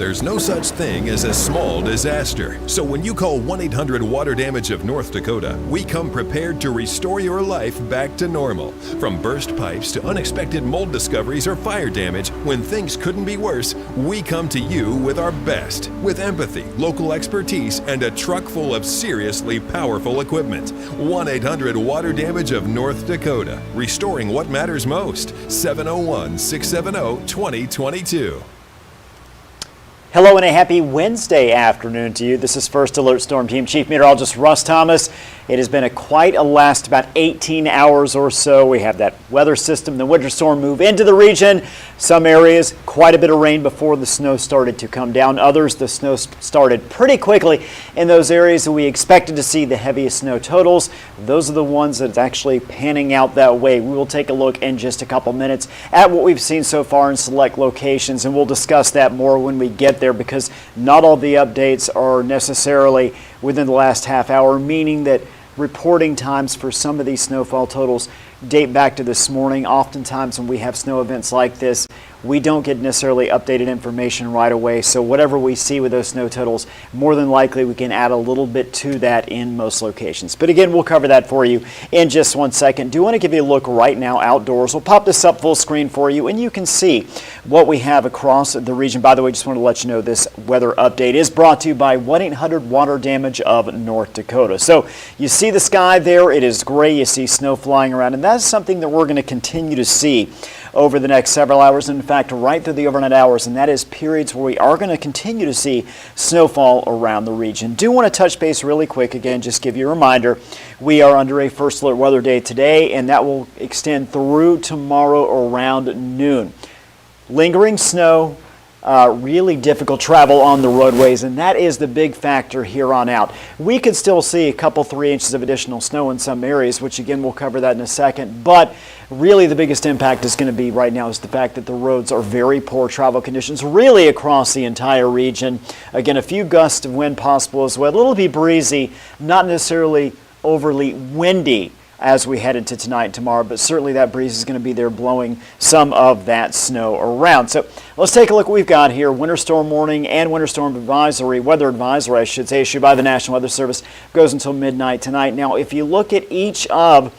There's no such thing as a small disaster. So when you call 1-800-WATER-DAMAGE of North Dakota, we come prepared to restore your life back to normal. From burst pipes to unexpected mold discoveries or fire damage, when things couldn't be worse, we come to you with our best. With empathy, local expertise, and a truck full of seriously powerful equipment. 1-800-WATER-DAMAGE of North Dakota. Restoring what matters most. 701-670-2022. Hello and a happy Wednesday afternoon to you. This is First Alert Storm Team Chief Meteorologist Russ Thomas. It has been quite a last about 18 hours or so. We have that weather system, the winter storm move into the region. Some areas, quite a bit of rain before the snow started to come down. Others, the snow started pretty quickly in those areas that we expected to see the heaviest snow totals. Those are the ones that's actually panning out that way. We will take a look in just a couple minutes at what we've seen so far in select locations, and we'll discuss that more when we get there, because not all the updates are necessarily within the last half hour, meaning that reporting times for some of these snowfall totals date back to this morning. Oftentimes when we have snow events like this, we don't get necessarily updated information right away. So whatever we see with those snow totals, more than likely we can add a little bit to that in most locations. But again, we'll cover that for you in just 1 second. Do want to give you a look right now outdoors. We'll pop this up full screen for you, and you can see what we have across the region. By the way, just want to let you know this weather update is brought to you by 1-800-WATER-DAMAGE of North Dakota. So you see the sky there, it is gray, you see snow flying around, and that's something that we're going to continue to see over the next several hours, in fact right through the overnight hours, and that is periods where we are going to continue to see snowfall around the region. Do want to touch base really quick again, just give you a reminder, we are under a First Alert weather day today, and that will extend through tomorrow around noon. Lingering snow, really difficult travel on the roadways, and that is the big factor here on out. We could still see a couple 3 inches of additional snow in some areas, which again we'll cover that in a second, but really the biggest impact is going to be right now is the fact that the roads are very poor travel conditions really across the entire region. Again, a few gusts of wind possible as well. It'll be breezy, not necessarily overly windy as we head into tonight and tomorrow, but certainly that breeze is going to be there blowing some of that snow around. So let's take a look what we've got here. Winter storm warning and winter storm advisory, weather advisory I should say, issued by the National Weather Service, goes until midnight tonight. Now if you look at each of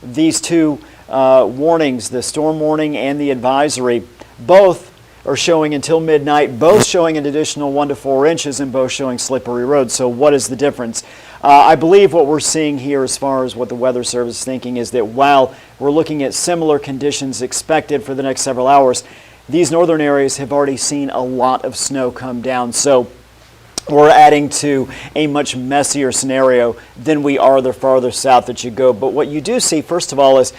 these two warnings, the storm warning and the advisory, both are showing until midnight, both showing an additional 1 to 4 inches and both showing slippery roads. So what is the difference? I believe what we're seeing here as far as what the Weather Service is thinking is that while we're looking at similar conditions expected for the next several hours, these northern areas have already seen a lot of snow come down. So we're adding to a much messier scenario than we are the farther south that you go. But what you do see, first of all, is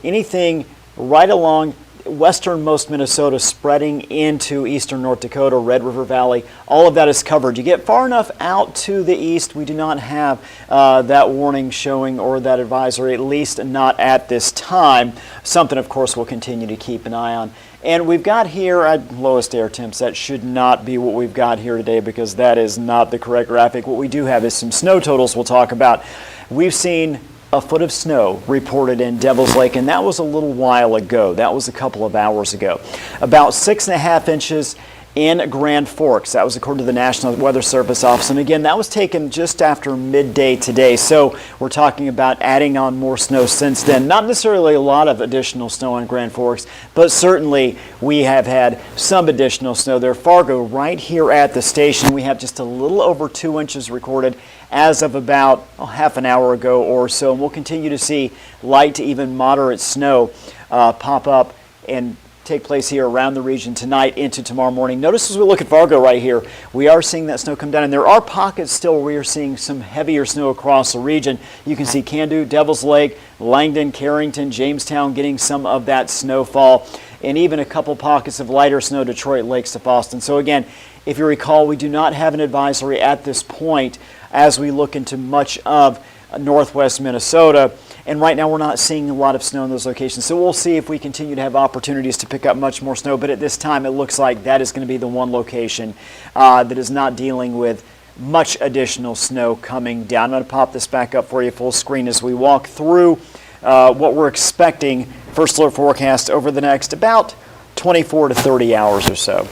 anything right along westernmost Minnesota spreading into eastern North Dakota, Red River Valley, all of that is covered. You get far enough out to the east, we do not have that warning showing or that advisory, at least not at this time. Something, of course, we'll continue to keep an eye on. And we've got here at lowest air temps, that should not be what we've got here today because that is not the correct graphic. What we do have is some snow totals we'll talk about. We've seen a foot of snow reported in Devil's Lake, and that was a little while ago. That was a couple of hours ago. About 6.5 inches in Grand Forks. That was according to the National Weather Service Office. And again, that was taken just after midday today. So we're talking about adding on more snow since then. Not necessarily a lot of additional snow in Grand Forks, but certainly we have had some additional snow there. Fargo, right here at the station, we have just a little over 2 inches recorded as of about half an hour ago or so. And we'll continue to see light to even moderate snow pop up and take place here around the region tonight into tomorrow morning. Notice as we look at Fargo right here, we are seeing that snow come down, and there are pockets still where we are seeing some heavier snow across the region. You can see Candu, Devil's Lake, Langdon, Carrington, Jamestown getting some of that snowfall, and even a couple pockets of lighter snow, Detroit Lakes to Boston. So again, if you recall, we do not have an advisory at this point as we look into much of northwest Minnesota. And right now we're not seeing a lot of snow in those locations. So we'll see if we continue to have opportunities to pick up much more snow. But at this time, it looks like that is going to be the one location that is not dealing with much additional snow coming down. I'm going to pop this back up for you full screen as we walk through what we're expecting First Alert forecast over the next about 24 to 30 hours or so.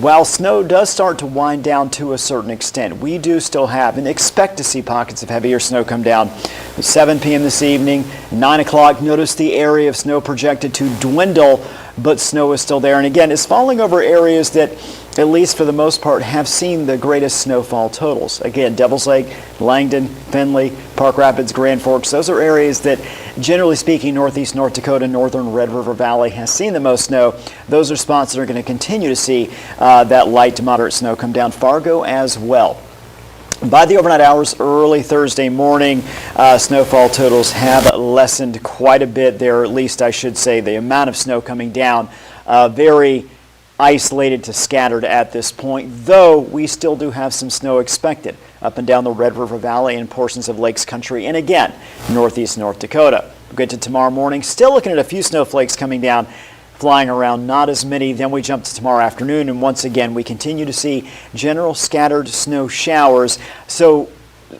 While snow does start to wind down to a certain extent, we do still have and expect to see pockets of heavier snow come down. 7 p.m. this evening, 9 o'clock, notice the area of snow projected to dwindle, but snow is still there. And again, it's falling over areas that, at least for the most part, have seen the greatest snowfall totals. Again, Devils Lake, Langdon, Findlay, Park Rapids, Grand Forks, those are areas that, generally speaking, northeast North Dakota, northern Red River Valley has seen the most snow. Those are spots that are going to continue to see that light to moderate snow come down. Fargo as well. By the overnight hours, early Thursday morning, snowfall totals have lessened quite a bit there, at least I should say. The amount of snow coming down, very isolated to scattered at this point, though we still do have some snow expected up and down the Red River Valley and portions of Lakes Country, and again, northeast North Dakota. We'll get to tomorrow morning, still looking at a few snowflakes coming down, flying around, not as many. Then we jump to tomorrow afternoon, and once again, we continue to see general scattered snow showers. So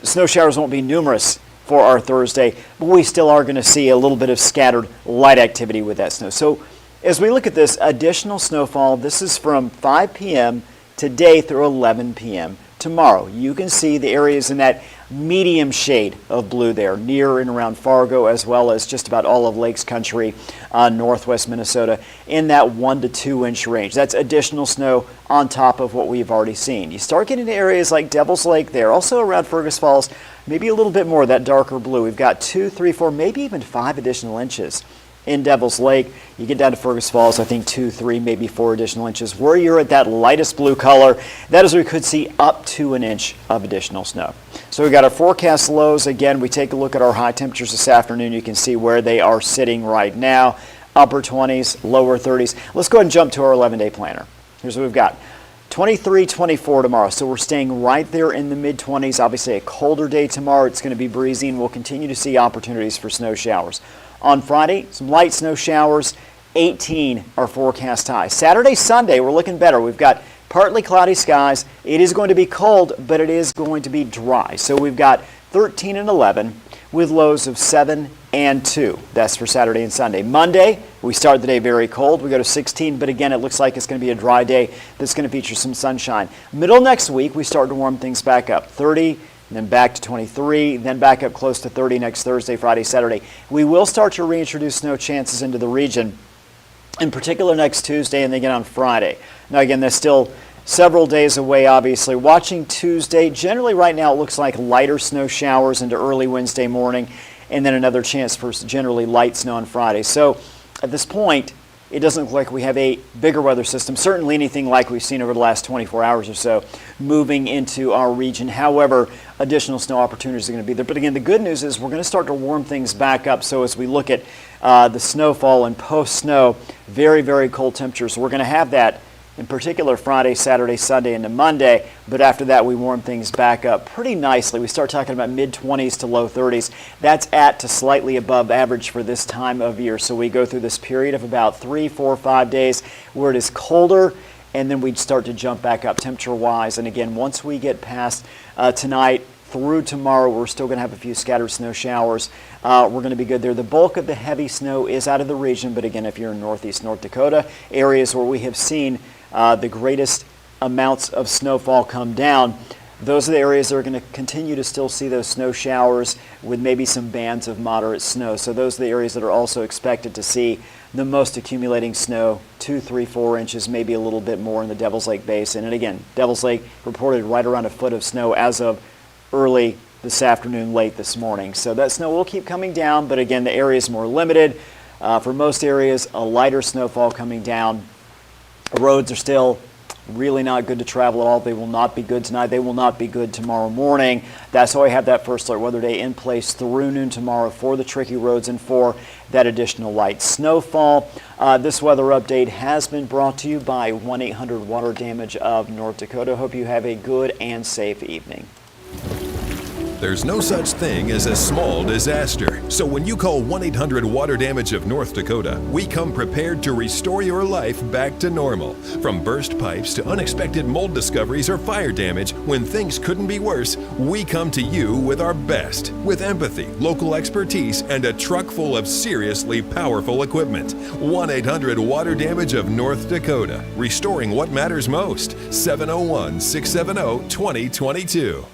snow showers won't be numerous for our Thursday, but we still are going to see a little bit of scattered light activity with that snow. So as we look at this additional snowfall, this is from 5 p.m. today through 11 p.m. tomorrow. You can see the areas in that medium shade of blue there, near and around Fargo, as well as just about all of Lakes Country, northwest Minnesota, in that 1 to 2 inch range. That's additional snow on top of what we've already seen. You start getting to areas like Devils Lake there, also around Fergus Falls, maybe a little bit more, that darker blue. We've got 2, 3, 4, maybe even 5 additional inches in Devils Lake. You get down to Fergus Falls, I think 2, 3, maybe 4 additional inches. Where you're at that lightest blue color, that is where we could see up to an inch of additional snow. So we've got our forecast lows. Again, we take a look at our high temperatures this afternoon. You can see where they are sitting right now. Upper 20s, lower 30s. Let's go ahead and jump to our 11-day planner. Here's what we've got. 23, 24 tomorrow. So we're staying right there in the mid-20s. Obviously a colder day tomorrow. It's going to be breezy, and we'll continue to see opportunities for snow showers. On Friday, some light snow showers, 18 our forecast high. Saturday, Sunday, we're looking better. We've got partly cloudy skies. It is going to be cold, but it is going to be dry. So we've got 13 and 11 with lows of 7 and 2. That's for Saturday and Sunday. Monday, we start the day very cold. We go to 16, but again, it looks like it's going to be a dry day that's going to feature some sunshine. Middle next week, we start to warm things back up. 30, and then back to 23, then back up close to 30 next Thursday, Friday, Saturday. We will start to reintroduce snow chances into the region, in particular next Tuesday and then again on Friday. Now again, that's still several days away, obviously. Watching Tuesday, generally right now it looks like lighter snow showers into early Wednesday morning, and then another chance for generally light snow on Friday. So at this point, it doesn't look like we have a bigger weather system, certainly anything like we've seen over the last 24 hours or so, moving into our region. However, additional snow opportunities are going to be there. But again, the good news is we're going to start to warm things back up. So as we look at the snowfall and post-snow, very, very cold temperatures. We're going to have that in particular Friday, Saturday, Sunday, into Monday, but after that we warm things back up pretty nicely. We start talking about mid-20s to low 30s. That's at to slightly above average for this time of year. So we go through this period of about 3, 4, 5 days where it is colder, and then we'd start to jump back up temperature-wise. And again, once we get past tonight through tomorrow, we're still going to have a few scattered snow showers. We're going to be good there. The bulk of the heavy snow is out of the region, but again, if you're in northeast North Dakota, areas where we have seen the greatest amounts of snowfall come down, those are the areas that are going to continue to still see those snow showers with maybe some bands of moderate snow. So those are the areas that are also expected to see the most accumulating snow, 2, 3, 4 inches, maybe a little bit more in the Devils Lake Basin. And again, Devils Lake reported right around a foot of snow as of early this afternoon, late this morning. So that snow will keep coming down, but again, the area is more limited. For most areas, a lighter snowfall coming down. Roads are still really not good to travel at all. They will not be good tonight. They will not be good tomorrow morning. That's why I have that first alert weather day in place through noon tomorrow for the tricky roads and for that additional light snowfall. This weather update has been brought to you by 1-800 Water Damage of North Dakota. Hope you have a good and safe evening. There's no such thing as a small disaster. So when you call 1-800-WATER-DAMAGE of North Dakota, we come prepared to restore your life back to normal. From burst pipes to unexpected mold discoveries or fire damage, when things couldn't be worse, we come to you with our best. With empathy, local expertise, and a truck full of seriously powerful equipment. 1-800-WATER-DAMAGE of North Dakota. Restoring what matters most. 701-670-2022.